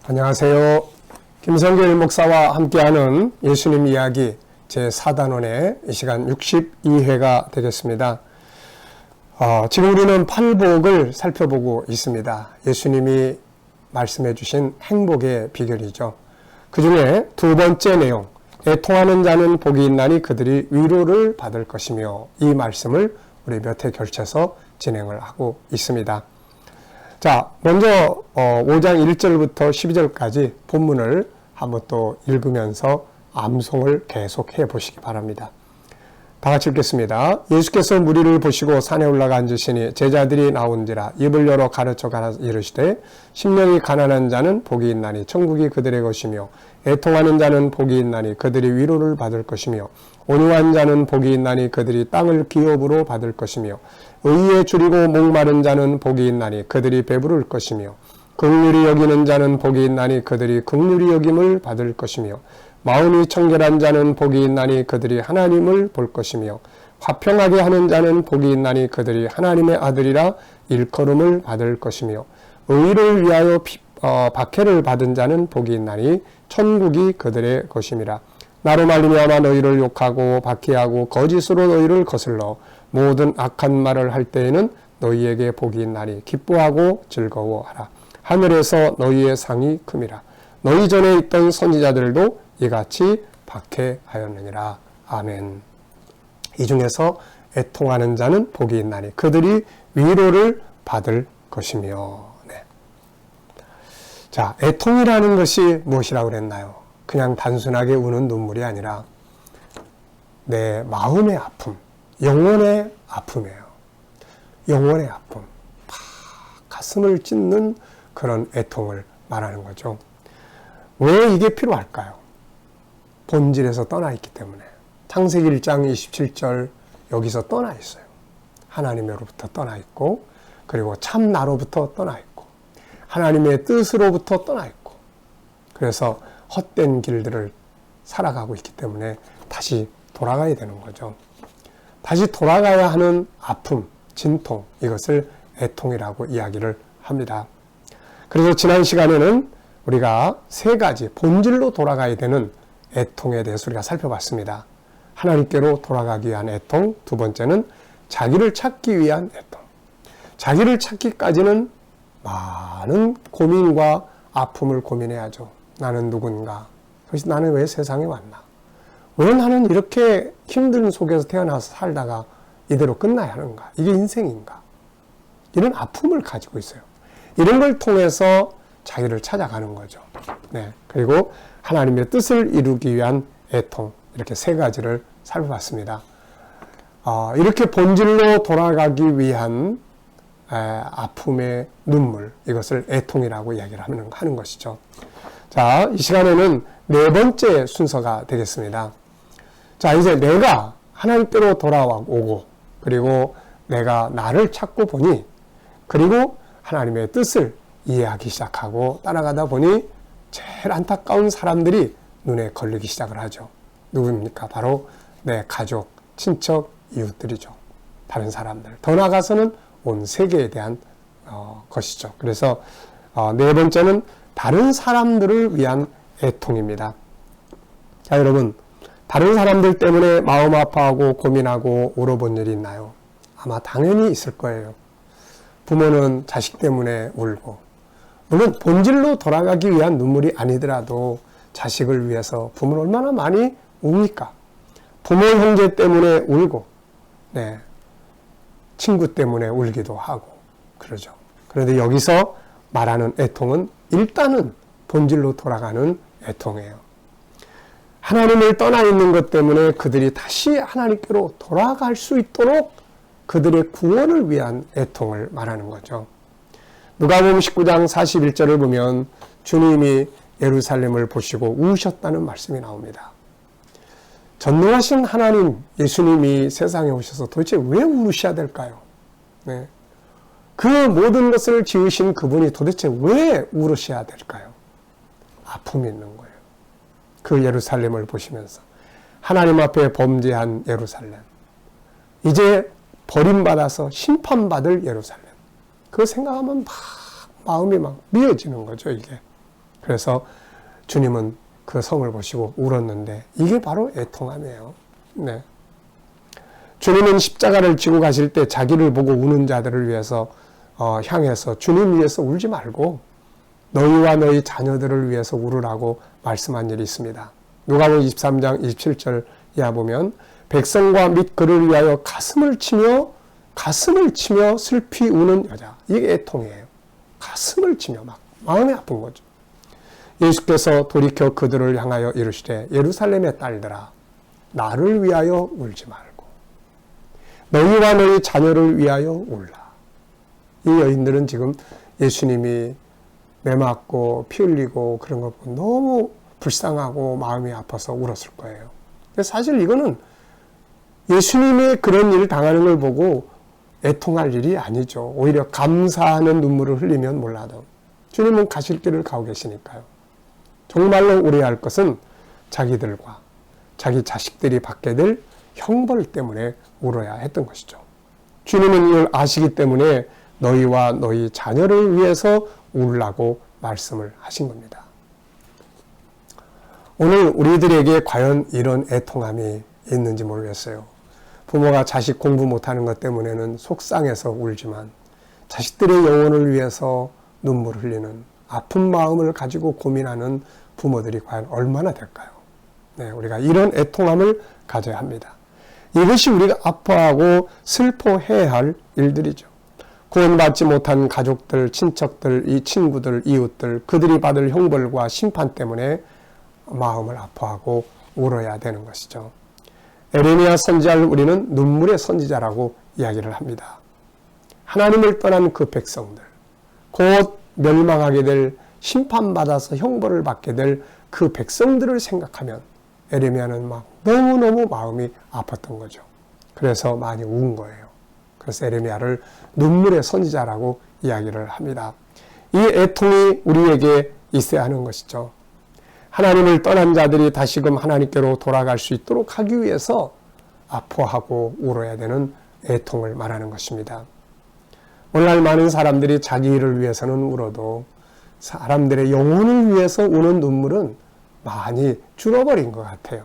안녕하세요. 김성길 목사와 함께하는 예수님 이야기 제4단원의 이 시간 62회가 되겠습니다. 지금 우리는 팔복을 살펴보고 있습니다. 예수님이 말씀해 주신 행복의 비결이죠. 그 중에 두 번째 내용, 애통하는 자는 복이 있나니 그들이 위로를 받을 것이며, 이 말씀을 우리 몇 회 결쳐서 진행을 하고 있습니다. 자, 먼저 5장 1절부터 12절까지 본문을 한번 또 읽으면서 암송을 계속해 보시기 바랍니다. 다 같이 읽겠습니다. 예수께서 무리를 보시고 산에 올라가 앉으시니 제자들이 나온지라 입을 열어 가르쳐 이르시되, 심령이 가난한 자는 복이 있나니 천국이 그들의 것이며, 애통하는 자는 복이 있나니 그들이 위로를 받을 것이며, 온유한 자는 복이 있나니 그들이 땅을 기업으로 받을 것이며, 의에 줄이고 목마른 자는 복이 있나니 그들이 배부를 것이며, 긍휼히 여기는 자는 복이 있나니 그들이 긍휼히 여김을 받을 것이며, 마음이 청결한 자는 복이 있나니 그들이 하나님을 볼 것이며, 화평하게 하는 자는 복이 있나니 그들이 하나님의 아들이라 일컬음을 받을 것이며, 의를 위하여 박해를 받은 자는 복이 있나니 천국이 그들의 것임이라. 나로 말미암아 너희를 욕하고 박해하고 거짓으로 너희를 거슬러 모든 악한 말을 할 때에는 너희에게 복이 있나니 기뻐하고 즐거워하라. 하늘에서 너희의 상이 큼이라. 너희 전에 있던 선지자들도 이같이 박해하였느니라. 아멘. 이 중에서 애통하는 자는 복이 있나니 그들이 위로를 받을 것이며. 네. 자, 애통이라는 것이 무엇이라고 그랬나요? 그냥 단순하게 우는 눈물이 아니라 내 마음의 아픔, 영혼의 아픔이에요. 영혼의 아픔, 가슴을 찢는 그런 애통을 말하는 거죠. 왜 이게 필요할까요? 본질에서 떠나 있기 때문에. 창세기 1장 27절 여기서 떠나 있어요. 하나님으로부터 떠나 있고, 그리고 참 나로부터 떠나 있고, 하나님의 뜻으로부터 떠나 있고, 그래서 헛된 길들을 살아가고 있기 때문에 다시 돌아가야 되는 거죠. 다시 돌아가야 하는 아픔, 진통, 이것을 애통이라고 이야기를 합니다. 그래서 지난 시간에는 우리가 세 가지 본질로 돌아가야 되는 애통에 대해서 우리가 살펴봤습니다. 하나님께로 돌아가기 위한 애통, 두 번째는 자기를 찾기 위한 애통. 자기를 찾기까지는 많은 고민과 아픔을 고민해야죠. 나는 누군가? 그래서 나는 왜 세상에 왔나? 왜 나는 이렇게 힘든 속에서 태어나서 살다가 이대로 끝나야 하는가? 이게 인생인가? 이런 아픔을 가지고 있어요. 이런 걸 통해서 자기를 찾아가는 거죠. 네. 그리고 하나님의 뜻을 이루기 위한 애통, 이렇게 세 가지를 살펴봤습니다. 이렇게 본질로 돌아가기 위한 아픔의 눈물, 이것을 애통이라고 이야기를 하는 것이죠. 자, 이 시간에는 네 번째 순서가 되겠습니다. 자, 이제 내가 하나님께로 돌아오고, 그리고 내가 나를 찾고 보니, 그리고 하나님의 뜻을 이해하기 시작하고 따라가다 보니 제일 안타까운 사람들이 눈에 걸리기 시작을 하죠. 누구입니까? 바로 내 가족, 친척, 이웃들이죠. 다른 사람들. 더 나아가서는 온 세계에 대한 것이죠. 그래서 네 번째는 다른 사람들을 위한 애통입니다. 자, 여러분, 다른 사람들 때문에 마음 아파하고 고민하고 울어본 일이 있나요? 아마 당연히 있을 거예요. 부모는 자식 때문에 울고, 물론 본질로 돌아가기 위한 눈물이 아니더라도 자식을 위해서 부모는 얼마나 많이 웁니까? 부모 형제 때문에 울고, 네, 친구 때문에 울기도 하고 그러죠. 그런데 여기서 말하는 애통은 일단은 본질로 돌아가는 애통이에요. 하나님을 떠나 있는 것 때문에 그들이 다시 하나님께로 돌아갈 수 있도록 그들의 구원을 위한 애통을 말하는 거죠. 누가복음 19장 41절을 보면 주님이 예루살렘을 보시고 우셨다는 말씀이 나옵니다. 전능하신 하나님 예수님이 세상에 오셔서 도대체 왜 우셔야 될까요? 네. 그 모든 것을 지으신 그분이 도대체 왜 울으셔야 될까요? 아픔이 있는 거예요. 그 예루살렘을 보시면서 하나님 앞에 범죄한 예루살렘, 이제 버림받아서 심판받을 예루살렘, 그거 생각하면 막 마음이 막 미어지는 거죠, 이게. 그래서 주님은 그 성을 보시고 울었는데 이게 바로 애통함이에요. 네. 주님은 십자가를 지고 가실 때 자기를 보고 우는 자들을 위해서 향해서 주님 위해서 울지 말고 너희와 너희 자녀들을 위해서 울으라고 말씀한 일이 있습니다. 누가복음 23장 27절 이하 보면 백성과 및 그를 위하여 가슴을 치며 슬피 우는 여자. 이게 애통이에요. 가슴을 치며 막 마음이 아픈 거죠. 예수께서 돌이켜 그들을 향하여 이르시되 예루살렘의 딸들아 나를 위하여 울지 말고 너희와 너희 자녀를 위하여 울라. 이 여인들은 지금 예수님이 매 맞고 피 흘리고 그런 거 보고 너무 불쌍하고 마음이 아파서 울었을 거예요. 근데 사실 이거는 예수님의 그런 일을 당하는 걸 보고 애통할 일이 아니죠. 오히려 감사하는 눈물을 흘리면 몰라도 주님은 가실 길을 가고 계시니까요. 정말로 우려할 것은 자기들과 자기 자식들이 받게 될 형벌 때문에 울어야 했던 것이죠. 주님은 이걸 아시기 때문에 너희와 너희 자녀를 위해서 울라고 말씀을 하신 겁니다. 오늘 우리들에게 과연 이런 애통함이 있는지 모르겠어요. 부모가 자식 공부 못하는 것 때문에는 속상해서 울지만 자식들의 영혼을 위해서 눈물을 흘리는 아픈 마음을 가지고 고민하는 부모들이 과연 얼마나 될까요? 네, 우리가 이런 애통함을 가져야 합니다. 이것이 우리가 아파하고 슬퍼해야 할 일들이죠. 구원받지 못한 가족들, 친척들, 이 친구들, 이웃들, 그들이 받을 형벌과 심판 때문에 마음을 아파하고 울어야 되는 것이죠. 에레미야 선지자를 우리는 눈물의 선지자라고 이야기를 합니다. 하나님을 떠난 그 백성들, 곧 멸망하게 될 심판받아서 형벌을 받게 될 그 백성들을 생각하면 에레미야는 막 너무너무 마음이 아팠던 거죠. 그래서 많이 운 거예요. 그래서 에레미야를 눈물의 선지자라고 이야기를 합니다. 이 애통이 우리에게 있어야 하는 것이죠. 하나님을 떠난 자들이 다시금 하나님께로 돌아갈 수 있도록 하기 위해서 아파하고 울어야 되는 애통을 말하는 것입니다. 오늘날 많은 사람들이 자기 일을 위해서는 울어도 사람들의 영혼을 위해서 우는 눈물은 많이 줄어버린 것 같아요.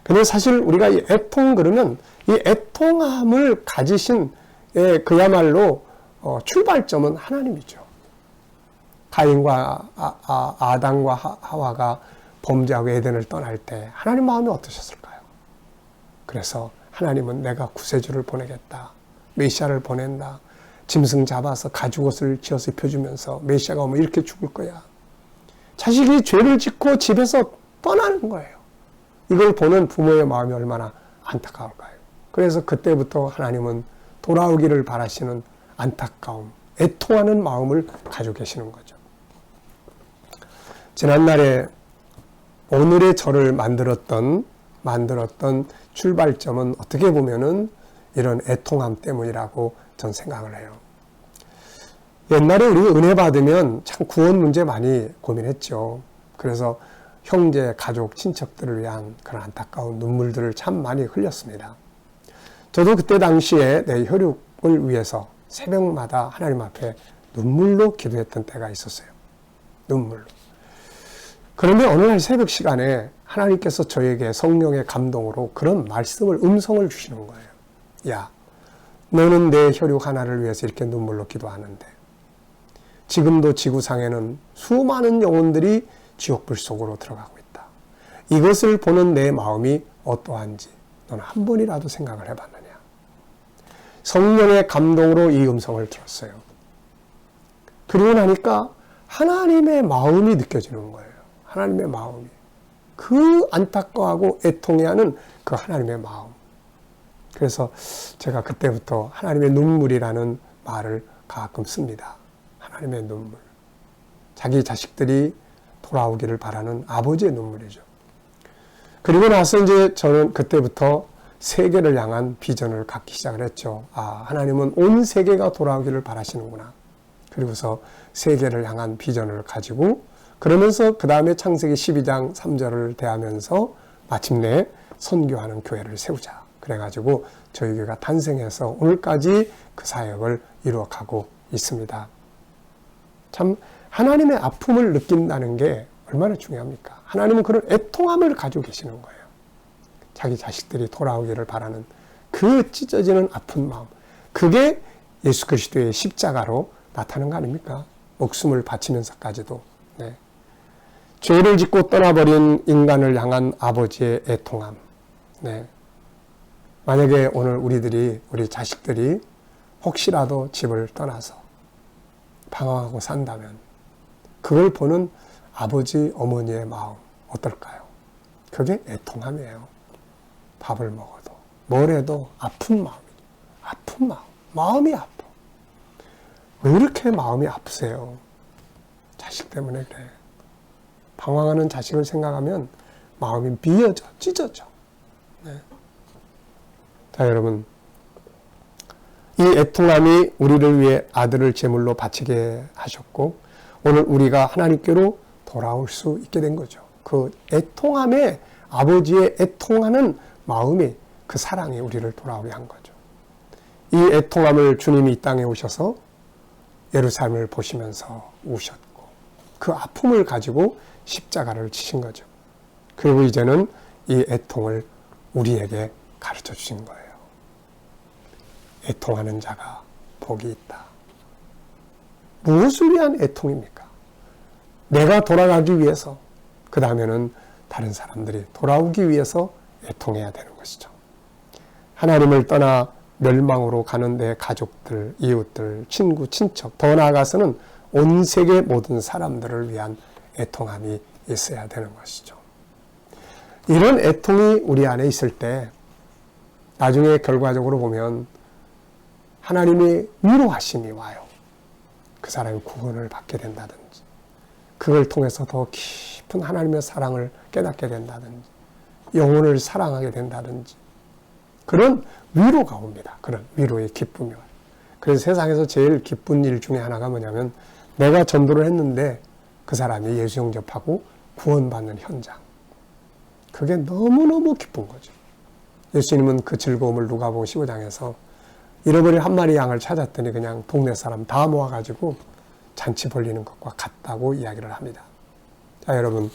근데 사실 우리가 이 애통 그러면 이 애통함을 가지신 그야말로 출발점은 하나님이죠. 가인과 아담과 하와가 범죄하고 에덴을 떠날 때 하나님 마음이 어떠셨을까요? 그래서 하나님은 내가 구세주를 보내겠다. 메시아를 보낸다. 짐승 잡아서 가죽옷을 지어서 입혀주면서 메시아가 오면 이렇게 죽을 거야. 자식이 죄를 짓고 집에서 떠나는 거예요. 이걸 보는 부모의 마음이 얼마나 안타까울까요? 그래서 그때부터 하나님은 돌아오기를 바라시는 안타까움, 애통하는 마음을 가지고 계시는 거죠. 지난날에 오늘의 저를 만들었던 출발점은 어떻게 보면은 이런 애통함 때문이라고 전 생각을 해요. 옛날에 우리 은혜 받으면 참 구원 문제 많이 고민했죠. 그래서 형제, 가족, 친척들을 위한 그런 안타까운 눈물들을 참 많이 흘렸습니다. 저도 그때 당시에 내 혈육을 위해서 새벽마다 하나님 앞에 눈물로 기도했던 때가 있었어요. 눈물로. 그런데 어느 날 새벽 시간에 하나님께서 저에게 성령의 감동으로 그런 말씀을, 음성을 주시는 거예요. 야, 너는 내 혈육 하나를 위해서 이렇게 눈물로 기도하는데 지금도 지구상에는 수많은 영혼들이 지옥불 속으로 들어가고 있다. 이것을 보는 내 마음이 어떠한지 너는 한 번이라도 생각을 해봤느냐. 성령의 감동으로 이 음성을 들었어요. 그러고 나니까 하나님의 마음이 느껴지는 거예요. 하나님의 마음이. 그 안타까워하고 애통해하는 그 하나님의 마음. 그래서 제가 그때부터 하나님의 눈물이라는 말을 가끔 씁니다. 하나님의 눈물. 자기 자식들이 돌아오기를 바라는 아버지의 눈물이죠. 그리고 나서 이제 저는 그때부터 세계를 향한 비전을 갖기 시작을 했죠. 아, 하나님은 온 세계가 돌아오기를 바라시는구나. 그리고서 세계를 향한 비전을 가지고 그러면서 그 다음에 창세기 12장 3절을 대하면서 마침내 선교하는 교회를 세우자. 그래가지고 저희 교회가 탄생해서 오늘까지 그 사역을 이루어가고 있습니다. 참 하나님의 아픔을 느낀다는 게 얼마나 중요합니까? 하나님은 그런 애통함을 가지고 계시는 거예요. 자기 자식들이 돌아오기를 바라는 그 찢어지는 아픈 마음. 그게 예수 그리스도의 십자가로 나타나는 거 아닙니까? 목숨을 바치면서까지도. 네. 죄를 짓고 떠나버린 인간을 향한 아버지의 애통함. 네. 만약에 오늘 우리 자식들이 혹시라도 집을 떠나서 방황하고 산다면 그걸 보는 아버지, 어머니의 마음 어떨까요? 그게 애통함이에요. 밥을 먹어도 뭘 해도 아픈 마음이죠. 아픈 마음. 마음이 아파. 왜 이렇게 마음이 아프세요? 자식 때문에 그래. 방황하는 자식을 생각하면 마음이 미어져, 찢어져. 네. 자, 여러분. 이 애통함이 우리를 위해 아들을 제물로 바치게 하셨고 오늘 우리가 하나님께로 돌아올 수 있게 된 거죠. 그 애통함에 아버지의 애통하는 마음이 그 사랑이 우리를 돌아오게 한 거죠. 이 애통함을 주님이 이 땅에 오셔서 예루살렘을 보시면서 우셨고 그 아픔을 가지고 십자가를 지신 거죠. 그리고 이제는 이 애통을 우리에게 가르쳐 주신 거예요. 애통하는 자가 복이 있다. 무엇을 위한 애통입니까? 내가 돌아가기 위해서, 그 다음에는 다른 사람들이 돌아오기 위해서 애통해야 되는 것이죠. 하나님을 떠나 멸망으로 가는 내 가족들, 이웃들, 친구, 친척, 더 나아가서는 온 세계 모든 사람들을 위한 애통함이 있어야 되는 것이죠. 이런 애통이 우리 안에 있을 때 나중에 결과적으로 보면 하나님의 위로하심이 와요. 그 사람이 구원을 받게 된다든지 그걸 통해서 더 깊은 하나님의 사랑을 깨닫게 된다든지 영혼을 사랑하게 된다든지 그런 위로가 옵니다. 그런 위로의 기쁨이 와요. 그래서 세상에서 제일 기쁜 일 중에 하나가 뭐냐면 내가 전도를 했는데 그 사람이 예수 영접하고 구원받는 현장. 그게 너무너무 기쁜 거죠. 예수님은 그 즐거움을 누가복음 15장에서 잃어버린 한 마리 양을 찾았더니 그냥 동네 사람 다 모아가지고 잔치 벌리는 것과 같다고 이야기를 합니다. 자, 여러분,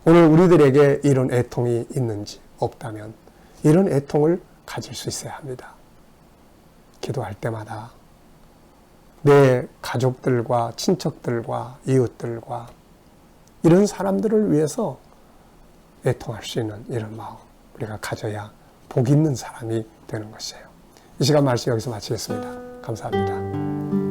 오늘 우리들에게 이런 애통이 있는지 없다면 이런 애통을 가질 수 있어야 합니다. 기도할 때마다 내 가족들과 친척들과 이웃들과 이런 사람들을 위해서 애통할 수 있는 이런 마음 우리가 가져야 복 있는 사람이 되는 것이에요. 이 시간 말씀 여기서 마치겠습니다. 감사합니다.